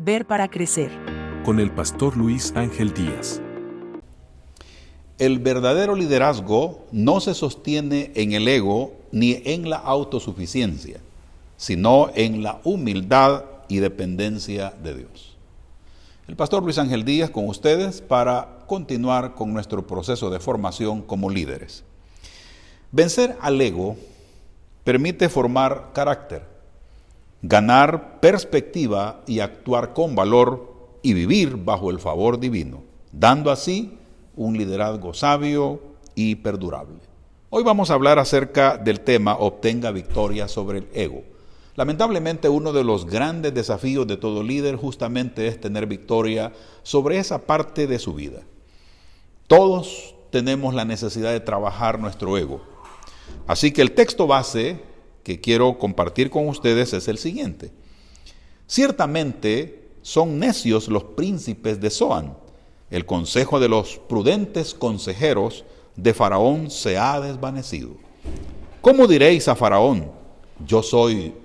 Ver para crecer. Con el pastor Luis Ángel Díaz. El verdadero liderazgo no se sostiene en el ego ni en la autosuficiencia, sino en la humildad y dependencia de Dios. El pastor Luis Ángel Díaz con ustedes para continuar con nuestro proceso de formación como líderes. Vencer al ego permite formar carácter, ganar perspectiva y actuar con valor y vivir bajo el favor divino, dando así un liderazgo sabio y perdurable. Hoy vamos a hablar acerca del tema obtenga victoria sobre el ego. Lamentablemente uno de los grandes desafíos de todo líder justamente es tener victoria sobre esa parte de su vida. Todos tenemos la necesidad de trabajar nuestro ego. Así que el texto base que quiero compartir con ustedes es el siguiente. Ciertamente son necios los príncipes de Zoán. El consejo de los prudentes consejeros de Faraón se ha desvanecido. ¿Cómo diréis a Faraón, yo soy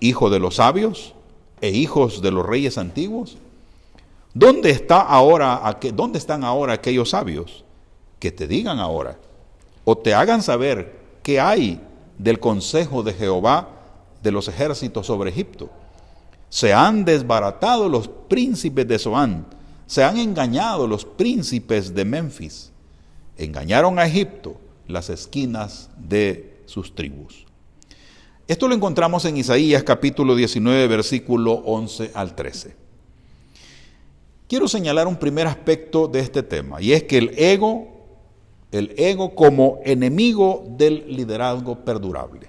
hijo de los sabios e hijos de los reyes antiguos? ¿Dónde están ahora aquellos sabios? Que te digan ahora, o te hagan saber qué hay del consejo de Jehová de los ejércitos sobre Egipto. Se han desbaratado los príncipes de Zoán, se han engañado los príncipes de Memphis. Engañaron a Egipto, las esquinas de sus tribus. Esto lo encontramos en Isaías capítulo 19, versículo 11 al 13. Quiero señalar un primer aspecto de este tema, y es que el ego como enemigo del liderazgo perdurable.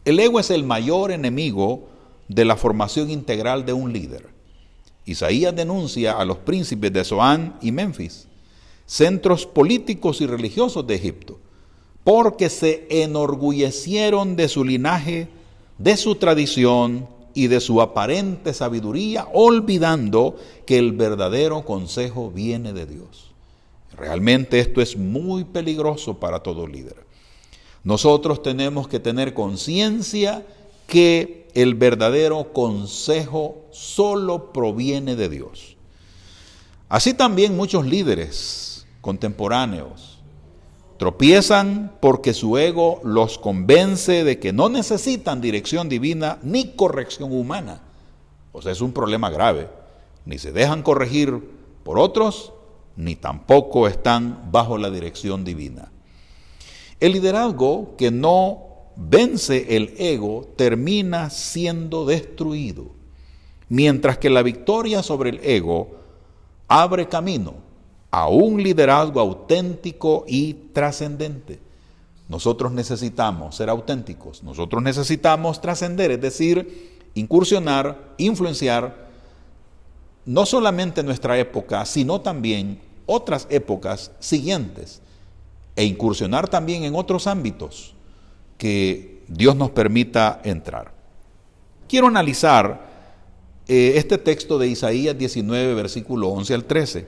El ego es el mayor enemigo de la formación integral de un líder. Isaías denuncia a los príncipes de Zoán y Memphis, centros políticos y religiosos de Egipto, porque se enorgullecieron de su linaje, de su tradición y de su aparente sabiduría, olvidando que el verdadero consejo viene de Dios. Realmente esto es muy peligroso para todo líder. Nosotros tenemos que tener conciencia que el verdadero consejo solo proviene de Dios. Así también muchos líderes contemporáneos tropiezan porque su ego los convence de que no necesitan dirección divina ni corrección humana. O sea, es un problema grave. Ni se dejan corregir por otros, ni tampoco están bajo la dirección divina. El liderazgo que no vence el ego termina siendo destruido, mientras que la victoria sobre el ego abre camino a un liderazgo auténtico y trascendente. Nosotros necesitamos ser auténticos, nosotros necesitamos trascender, es decir, incursionar, influenciar, no solamente nuestra época, sino también otras épocas siguientes, e incursionar también en otros ámbitos que Dios nos permita entrar. Quiero analizar este texto de Isaías 19, versículo 11 al 13.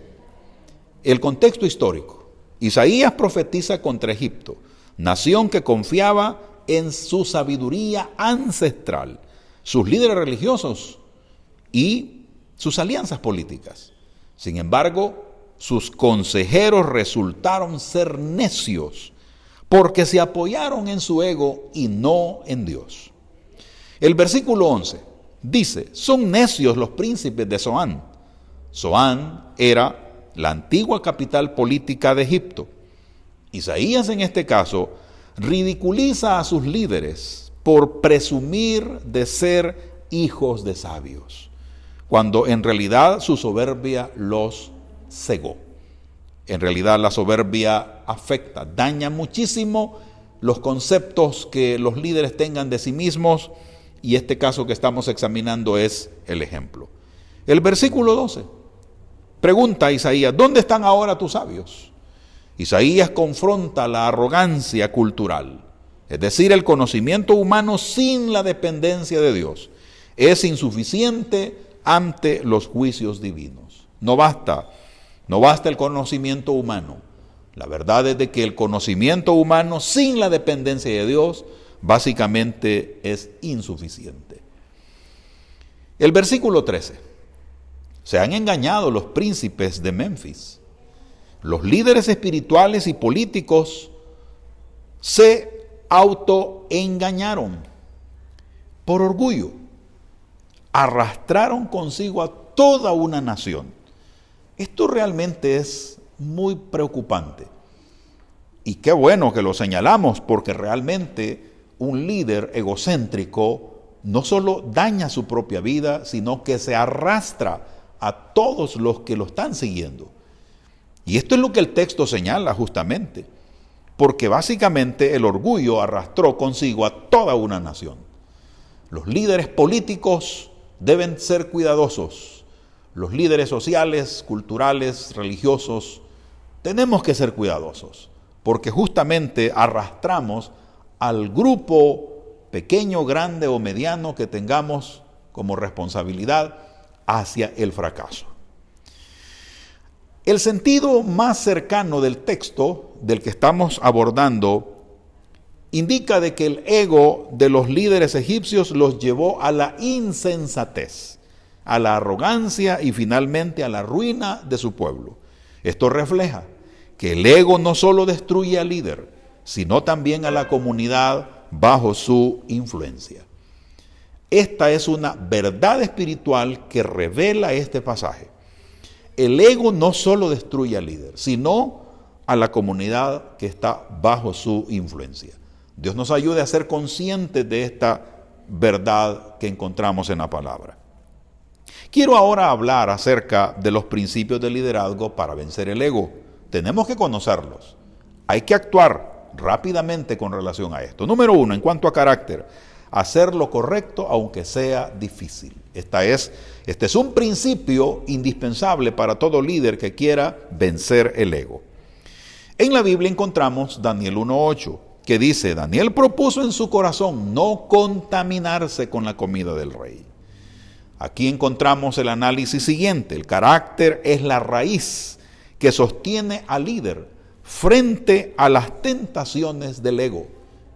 El contexto histórico. Isaías profetiza contra Egipto, nación que confiaba en su sabiduría ancestral, sus líderes religiosos y sus alianzas políticas. Sin embargo, sus consejeros resultaron ser necios porque se apoyaron en su ego y no en Dios. El versículo 11 dice, son necios los príncipes de Zoán. Zoán era la antigua capital política de Egipto. Isaías en este caso ridiculiza a sus líderes por presumir de ser hijos de sabios, cuando en realidad su soberbia los cegó. En realidad la soberbia afecta, daña muchísimo los conceptos que los líderes tengan de sí mismos, y este caso que estamos examinando es el ejemplo. El versículo 12 pregunta a Isaías, ¿dónde están ahora tus sabios? Isaías confronta la arrogancia cultural, es decir, el conocimiento humano sin la dependencia de Dios. Es insuficiente ante los juicios divinos. No basta el conocimiento humano. La verdad es de que el conocimiento humano sin la dependencia de Dios básicamente es insuficiente. El versículo 13. Se han engañado los príncipes de Memphis. Los líderes espirituales y políticos se autoengañaron. Por orgullo, arrastraron consigo a toda una nación. Esto realmente es muy preocupante. Y qué bueno que lo señalamos, porque realmente un líder egocéntrico no solo daña su propia vida, sino que se arrastra a todos los que lo están siguiendo. Y esto es lo que el texto señala justamente, porque básicamente el orgullo arrastró consigo a toda una nación. Los líderes políticos deben ser cuidadosos. Los líderes sociales, culturales, religiosos, tenemos que ser cuidadosos, porque justamente arrastramos al grupo pequeño, grande o mediano que tengamos como responsabilidad hacia el fracaso. El sentido más cercano del texto del que estamos abordando indica de que el ego de los líderes egipcios los llevó a la insensatez, a la arrogancia y finalmente a la ruina de su pueblo. Esto refleja que el ego no solo destruye al líder, sino también a la comunidad bajo su influencia. Esta es una verdad espiritual que revela este pasaje. El ego no solo destruye al líder, sino a la comunidad que está bajo su influencia. Dios nos ayude a ser conscientes de esta verdad que encontramos en la palabra. Quiero ahora hablar acerca de los principios del liderazgo para vencer el ego. Tenemos que conocerlos. Hay que actuar rápidamente con relación a esto. Número 1, en cuanto a carácter, hacer lo correcto aunque sea difícil. Este es un principio indispensable para todo líder que quiera vencer el ego. En la Biblia encontramos Daniel 1:8, que dice: Daniel propuso en su corazón no contaminarse con la comida del rey. Aquí encontramos el análisis siguiente: el carácter es la raíz que sostiene al líder frente a las tentaciones del ego.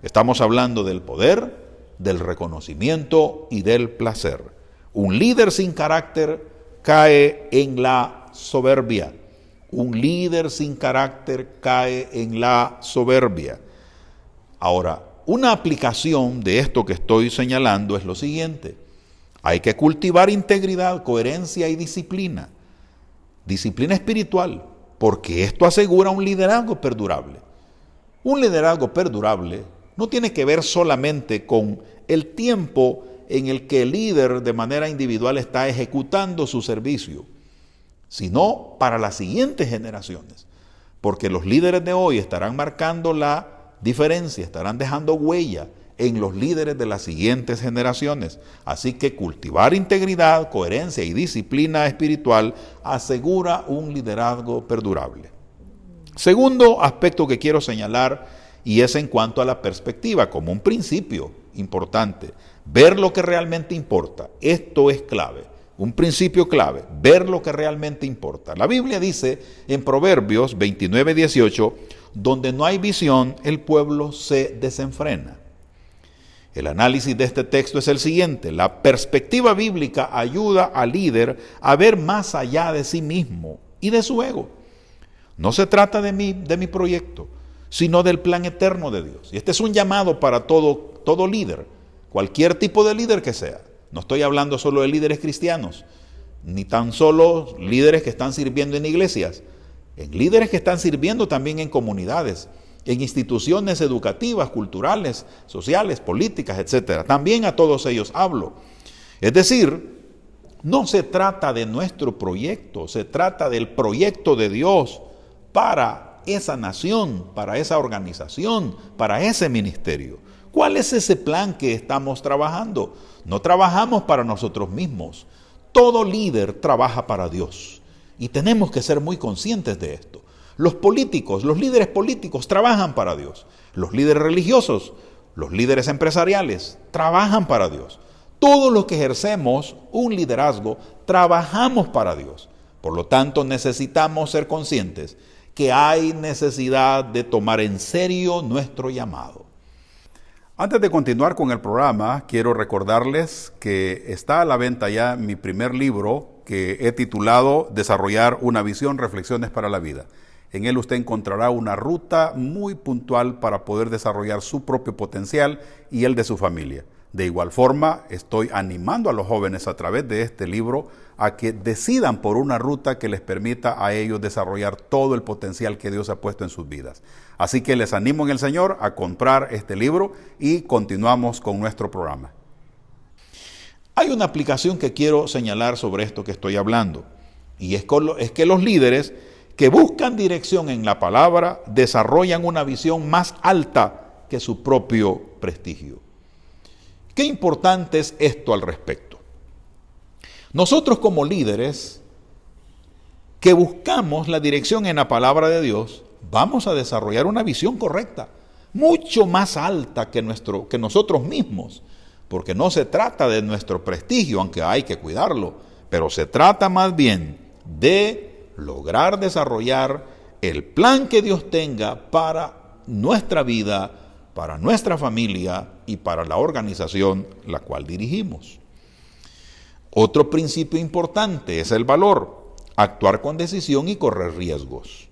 Estamos hablando del poder, del reconocimiento y del placer. Un líder sin carácter cae en la soberbia. Un líder sin carácter cae en la soberbia. Ahora, una aplicación de esto que estoy señalando es lo siguiente: hay que cultivar integridad, coherencia y disciplina. Disciplina espiritual, porque esto asegura un liderazgo perdurable. Un liderazgo perdurable no tiene que ver solamente con el tiempo en el que el líder de manera individual está ejecutando su servicio, sino para las siguientes generaciones, porque los líderes de hoy estarán marcando la diferencia, estarán dejando huella en los líderes de las siguientes generaciones. Así que cultivar integridad, coherencia y disciplina espiritual asegura un liderazgo perdurable. Segundo aspecto que quiero señalar, y es en cuanto a la perspectiva, como un principio importante, ver lo que realmente importa. Esto es clave, un principio clave, ver lo que realmente importa. La Biblia dice en Proverbios 29:18, donde no hay visión, el pueblo se desenfrena. El análisis de este texto es el siguiente: la perspectiva bíblica ayuda al líder a ver más allá de sí mismo y de su ego. No se trata de mi proyecto, sino del plan eterno de Dios. Y este es un llamado para todo líder, cualquier tipo de líder que sea. No estoy hablando solo de líderes cristianos, ni tan solo líderes que están sirviendo en iglesias, en líderes que están sirviendo también en comunidades, en instituciones educativas, culturales, sociales, políticas, etc. También a todos ellos hablo. Es decir, no se trata de nuestro proyecto, se trata del proyecto de Dios para esa nación, para esa organización, para ese ministerio. ¿Cuál es ese plan que estamos trabajando? No trabajamos para nosotros mismos. Todo líder trabaja para Dios y tenemos que ser muy conscientes de esto. Los políticos, los líderes políticos trabajan para Dios. Los líderes religiosos, los líderes empresariales trabajan para Dios. Todos los que ejercemos un liderazgo trabajamos para Dios. Por lo tanto, necesitamos ser conscientes que hay necesidad de tomar en serio nuestro llamado. Antes de continuar con el programa, quiero recordarles que está a la venta ya mi primer libro que he titulado Desarrollar una visión, reflexiones para la vida. En él usted encontrará una ruta muy puntual para poder desarrollar su propio potencial y el de su familia. De igual forma, estoy animando a los jóvenes a través de este libro a que decidan por una ruta que les permita a ellos desarrollar todo el potencial que Dios ha puesto en sus vidas. Así que les animo en el Señor a comprar este libro y continuamos con nuestro programa. Hay una aplicación que quiero señalar sobre esto que estoy hablando, y es que los líderes que buscan dirección en la palabra desarrollan una visión más alta que su propio prestigio. Qué importante es esto al respecto. Nosotros como líderes que buscamos la dirección en la palabra de Dios, vamos a desarrollar una visión correcta, mucho más alta que nosotros mismos, porque no se trata de nuestro prestigio, aunque hay que cuidarlo, pero se trata más bien de lograr desarrollar el plan que Dios tenga para nuestra vida, para nuestra familia y para la organización la cual dirigimos. Otro principio importante es el valor, actuar con decisión y correr riesgos.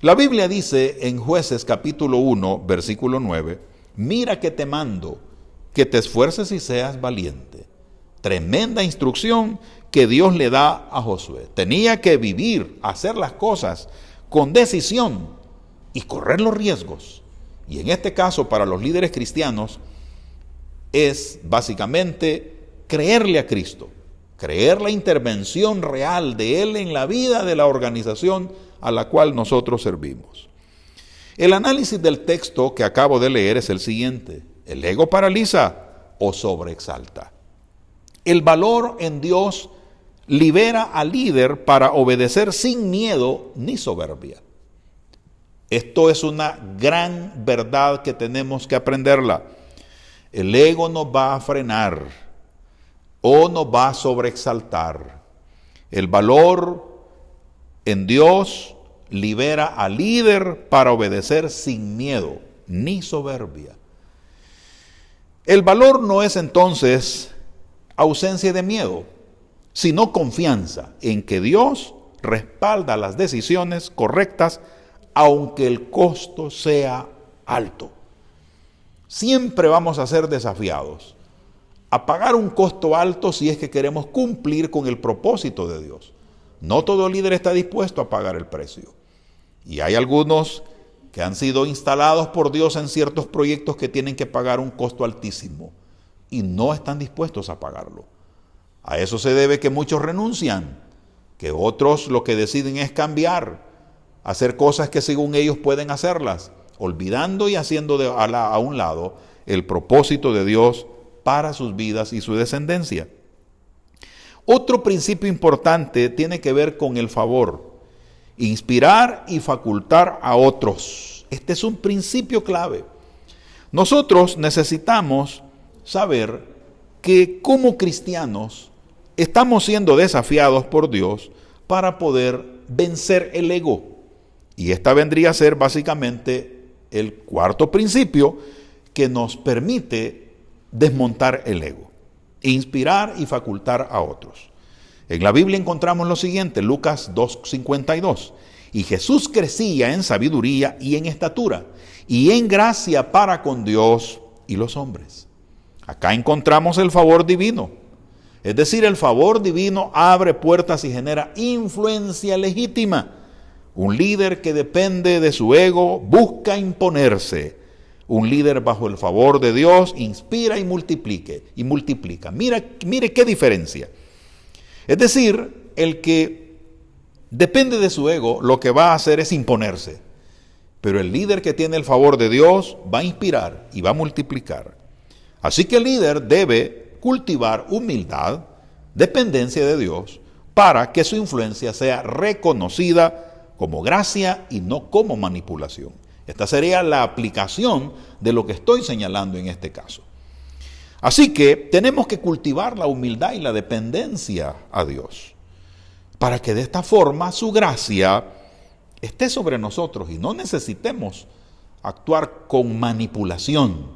La Biblia dice en Jueces capítulo 1, versículo 9, mira que te mando, que te esfuerces y seas valiente. Tremenda instrucción que Dios le da a Josué. Tenía que vivir, hacer las cosas con decisión y correr los riesgos. Y en este caso, para los líderes cristianos, es básicamente creerle a Cristo, creer la intervención real de Él en la vida de la organización a la cual nosotros servimos. El análisis del texto que acabo de leer es el siguiente: ¿el ego paraliza o sobreexalta? El valor en Dios libera al líder para obedecer sin miedo ni soberbia. Esto es una gran verdad que tenemos que aprenderla. El ego nos va a frenar o nos va a sobreexaltar. El valor en Dios libera al líder para obedecer sin miedo ni soberbia. El valor no es entonces ausencia de miedo, sino confianza en que Dios respalda las decisiones correctas aunque el costo sea alto. Siempre vamos a ser desafiados a pagar un costo alto si es que queremos cumplir con el propósito de Dios. No todo líder está dispuesto a pagar el precio. Y hay algunos que han sido instalados por Dios en ciertos proyectos que tienen que pagar un costo altísimo y no están dispuestos a pagarlo. A eso se debe que muchos renuncian, que otros lo que deciden es cambiar, hacer cosas que según ellos pueden hacerlas, olvidando y haciendo a un lado el propósito de Dios para sus vidas y su descendencia. Otro principio importante tiene que ver con el favor, inspirar y facultar a otros. Este es un principio clave. Nosotros necesitamos saber que como cristianos estamos siendo desafiados por Dios para poder vencer el ego. Y esta vendría a ser básicamente el cuarto principio que nos permite desmontar el ego, inspirar y facultar a otros. En la Biblia encontramos lo siguiente, Lucas 2:52. Y Jesús crecía en sabiduría y en estatura y en gracia para con Dios y los hombres. Acá encontramos el favor divino. Es decir, el favor divino abre puertas y genera influencia legítima. Un líder que depende de su ego busca imponerse. Un líder bajo el favor de Dios inspira y multiplica. Mire qué diferencia. Es decir, el que depende de su ego lo que va a hacer es imponerse. Pero el líder que tiene el favor de Dios va a inspirar y va a multiplicar. Así que el líder debe cultivar humildad, dependencia de Dios, para que su influencia sea reconocida como gracia y no como manipulación. Esta sería la aplicación de lo que estoy señalando en este caso. Así que tenemos que cultivar la humildad y la dependencia a Dios, para que de esta forma su gracia esté sobre nosotros y no necesitemos actuar con manipulación.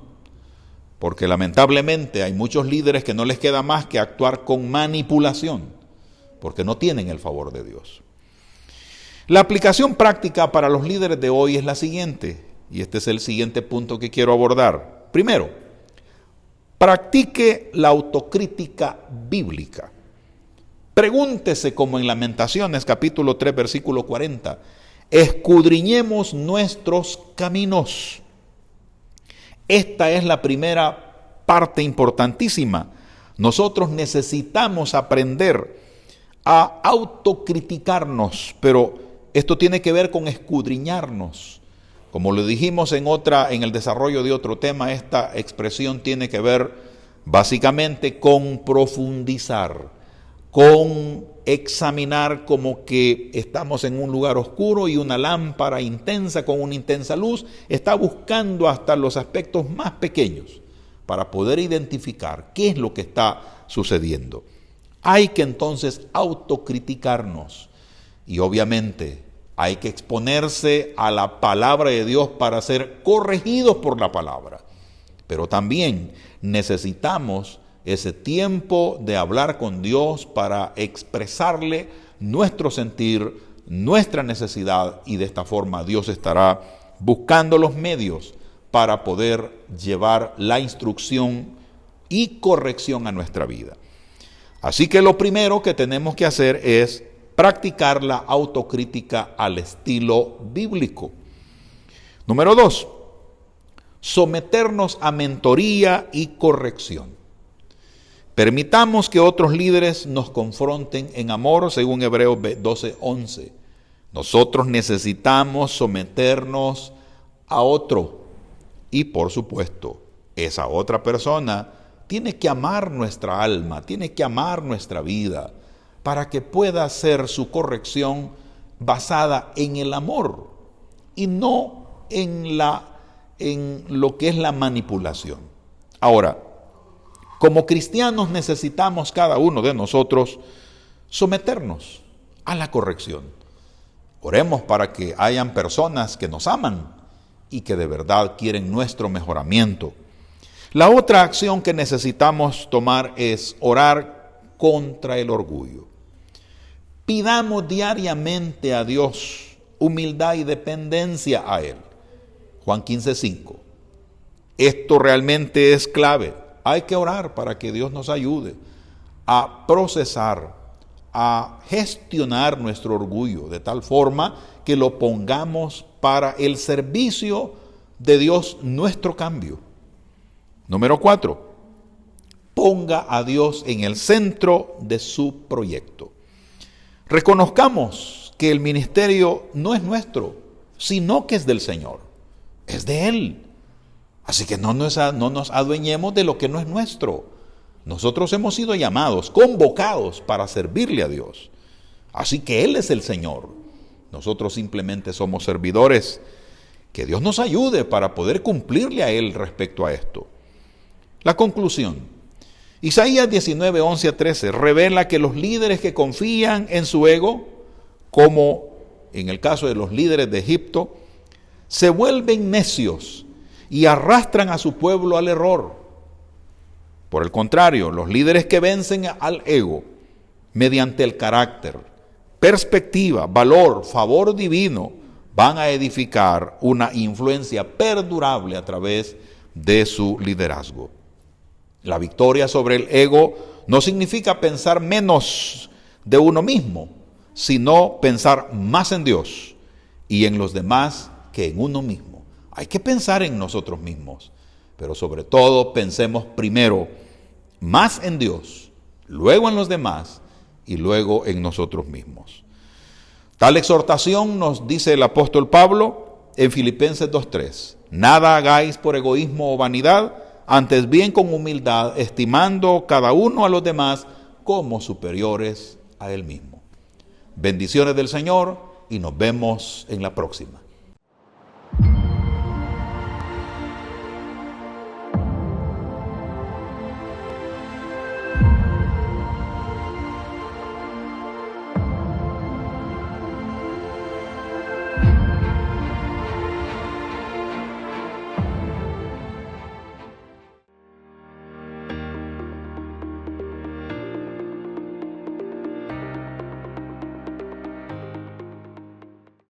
porque lamentablemente hay muchos líderes que no les queda más que actuar con manipulación, porque no tienen el favor de Dios. La aplicación práctica para los líderes de hoy es la siguiente, y este es el siguiente punto que quiero abordar. Primero, practique la autocrítica bíblica. Pregúntese, como en Lamentaciones capítulo 3 versículo 40, escudriñemos nuestros caminos. Esta es la primera parte importantísima. Nosotros necesitamos aprender a autocriticarnos, pero esto tiene que ver con escudriñarnos. Como lo dijimos en el desarrollo de otro tema, esta expresión tiene que ver básicamente con profundizar, con examinar, como que estamos en un lugar oscuro y una lámpara intensa con una intensa luz está buscando hasta los aspectos más pequeños para poder identificar qué es lo que está sucediendo. Hay que entonces autocriticarnos y obviamente hay que exponerse a la palabra de Dios para ser corregidos por la palabra. Pero también necesitamos ese tiempo de hablar con Dios para expresarle nuestro sentir, nuestra necesidad, y de esta forma Dios estará buscando los medios para poder llevar la instrucción y corrección a nuestra vida. Así que lo primero que tenemos que hacer es practicar la autocrítica al estilo bíblico. Número 2, someternos a mentoría y corrección. Permitamos que otros líderes nos confronten en amor, según Hebreos 12:11. Nosotros necesitamos someternos a otro y, por supuesto, esa otra persona tiene que amar nuestra alma, tiene que amar nuestra vida para que pueda hacer su corrección basada en el amor y no en lo que es la manipulación. Ahora, como cristianos necesitamos cada uno de nosotros someternos a la corrección. Oremos para que hayan personas que nos aman y que de verdad quieren nuestro mejoramiento. La otra acción que necesitamos tomar es orar contra el orgullo. Pidamos diariamente a Dios humildad y dependencia a Él. Juan 15:5. Esto realmente es clave. Hay que orar para que Dios nos ayude a procesar, a gestionar nuestro orgullo de tal forma que lo pongamos para el servicio de Dios, nuestro cambio. Número 4, ponga a Dios en el centro de su proyecto. Reconozcamos que el ministerio no es nuestro, sino que es del Señor, es de Él. Así que no nos adueñemos de lo que no es nuestro. Nosotros hemos sido llamados, convocados para servirle a Dios. Así que Él es el Señor. Nosotros simplemente somos servidores. Que Dios nos ayude para poder cumplirle a Él respecto a esto. La conclusión. Isaías 19:11-13 revela que los líderes que confían en su ego, como en el caso de los líderes de Egipto, se vuelven necios y arrastran a su pueblo al error. Por el contrario, los líderes que vencen al ego mediante el carácter, perspectiva, valor, favor divino, van a edificar una influencia perdurable a través de su liderazgo. La victoria sobre el ego no significa pensar menos de uno mismo, sino pensar más en Dios y en los demás que en uno mismo. Hay que pensar en nosotros mismos, pero sobre todo pensemos primero más en Dios, luego en los demás y luego en nosotros mismos. Tal exhortación nos dice el apóstol Pablo en Filipenses 2:3. Nada hagáis por egoísmo o vanidad, antes bien con humildad, estimando cada uno a los demás como superiores a él mismo. Bendiciones del Señor y nos vemos en la próxima.